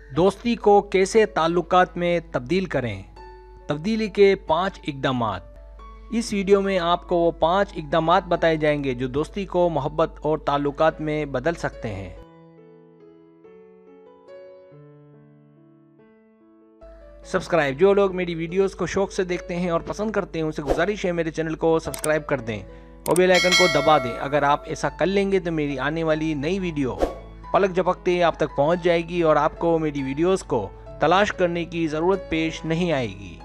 दोस्ती को कैसे ताल्लुकात में तब्दील करें, तब्दीली के 5 इक़दामात। इस वीडियो में आपको वो 5 इक़दामात बताए जाएंगे जो दोस्ती को मोहब्बत और ताल्लुकात में बदल सकते हैं। सब्सक्राइब, जो लोग मेरी वीडियोस को शौक से देखते हैं और पसंद करते हैं उनसे गुजारिश है मेरे चैनल को सब्सक्राइब कर दें और बेल आइकन को दबा दें। अगर आप ऐसा कर लेंगे तो मेरी आने वाली नई वीडियो पलक झपकते आप तक पहुंच जाएगी और आपको मेरी वीडियोस को तलाश करने की ज़रूरत पेश नहीं आएगी।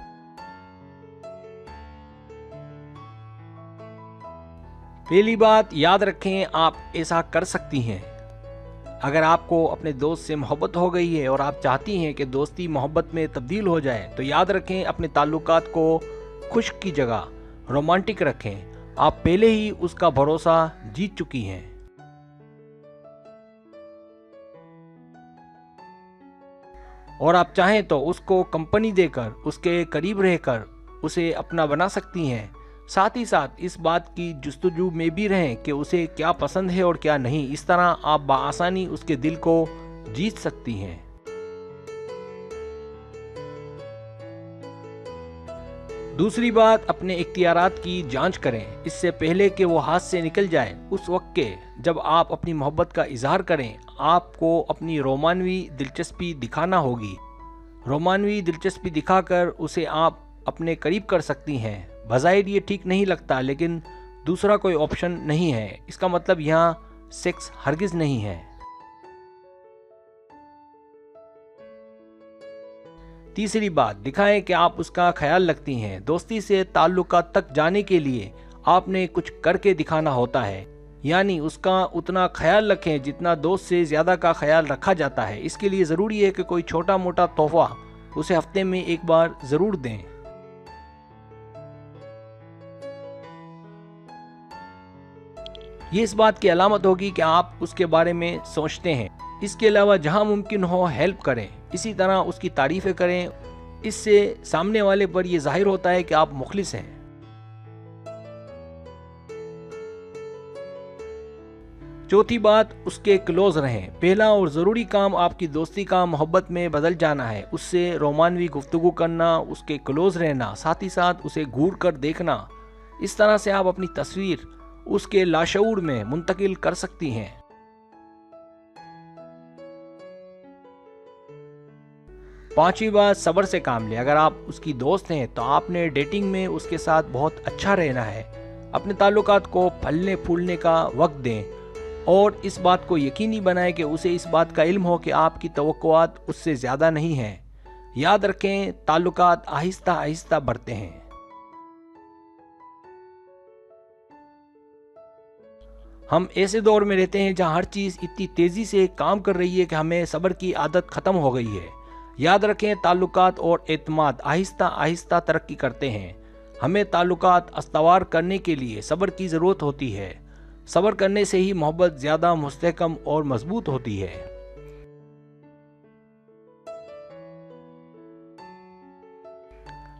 पहली बात याद रखें, आप ऐसा कर सकती हैं अगर आपको अपने दोस्त से मोहब्बत हो गई है और आप चाहती हैं कि दोस्ती मोहब्बत में तब्दील हो जाए, तो याद रखें अपने ताल्लुकात को खुश्क की जगह रोमांटिक रखें। आप पहले ही उसका भरोसा जीत चुकी हैं। और आप चाहें तो उसको कंपनी देकर, उसके करीब रहकर उसे अपना बना सकती हैं। साथ ही साथ इस बात की जुस्तजू में भी रहें कि उसे क्या पसंद है और क्या नहीं। इस तरह आप बआसानी उसके दिल को जीत सकती हैं। दूसरी बात, अपने इख्तियारात की जांच करें इससे पहले कि वो हाथ से निकल जाए। उस वक्त के जब आप अपनी मोहब्बत का इजहार करें, आपको अपनी रोमानवी दिलचस्पी दिखाना होगी। रोमानवी दिलचस्पी दिखाकर उसे आप अपने करीब कर सकती हैं। बज़ाहिर ये ठीक नहीं लगता, लेकिन दूसरा कोई ऑप्शन नहीं है। इसका मतलब यहाँ सेक्स हरगिज नहीं है। तीसरी बात, दिखाएं कि आप उसका ख्याल रखती हैं। दोस्ती से ताल्लुकात तक जाने के लिए आपने कुछ करके दिखाना होता है, यानी उसका उतना ख्याल रखें जितना दोस्त से ज़्यादा का ख्याल रखा जाता है। इसके लिए ज़रूरी है कि कोई छोटा मोटा तोहफा उसे हफ्ते में एक बार ज़रूर दें। ये इस बात की अलामत होगी कि आप उसके बारे में सोचते हैं। इसके अलावा जहां मुमकिन हो हेल्प करें। इसी तरह उसकी तारीफ़ें करें। इससे सामने वाले पर यह जाहिर होता है कि आप मुखलिस हैं। चौथी बात, उसके क्लोज रहें। पहला और ज़रूरी काम आपकी दोस्ती का मोहब्बत में बदल जाना है। उससे रोमानवी गुफ्तगू करना, उसके क्लोज रहना, साथ ही साथ उसे घूर कर देखना। इस तरह से आप अपनी तस्वीर उसके लाशऊर में मुंतकिल कर सकती हैं। पांचवी बात, सब्र से काम लें। अगर आप उसकी दोस्त हैं तो आपने डेटिंग में उसके साथ बहुत अच्छा रहना है। अपने ताल्लुकात को फलने फूलने का वक्त दें और इस बात को यकीनी बनाएं कि उसे इस बात का इल्म हो कि आपकी तवक्कुआत उससे ज़्यादा नहीं है। याद रखें, ताल्लुकात आहिस्ता आहिस्ता बढ़ते हैं। हम ऐसे दौर में रहते हैं जहां हर चीज़ इतनी तेज़ी से काम कर रही है कि हमें सब्र की आदत ख़त्म हो गई है। याद रखें, ताल्लुकात और एतमाद आहिस्ता आहिस्ता तरक्की करते हैं। हमें ताल्लुकात अस्तवार करने के लिए सब्र की ज़रूरत होती है। सब्र करने से ही मोहब्बत ज़्यादा मुस्तहकम और मजबूत होती है।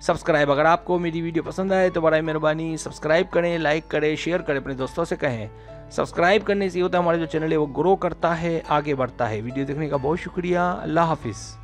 सब्सक्राइब, अगर आपको मेरी वीडियो पसंद आए तो बड़ी मेहरबानी सब्सक्राइब करें, लाइक करें, शेयर करें, अपने दोस्तों से कहें। सब्सक्राइब करने से होता है हमारा जो चैनल है वो ग्रो करता है, आगे बढ़ता है। वीडियो देखने का बहुत शुक्रिया। अल्लाह हाफिज़।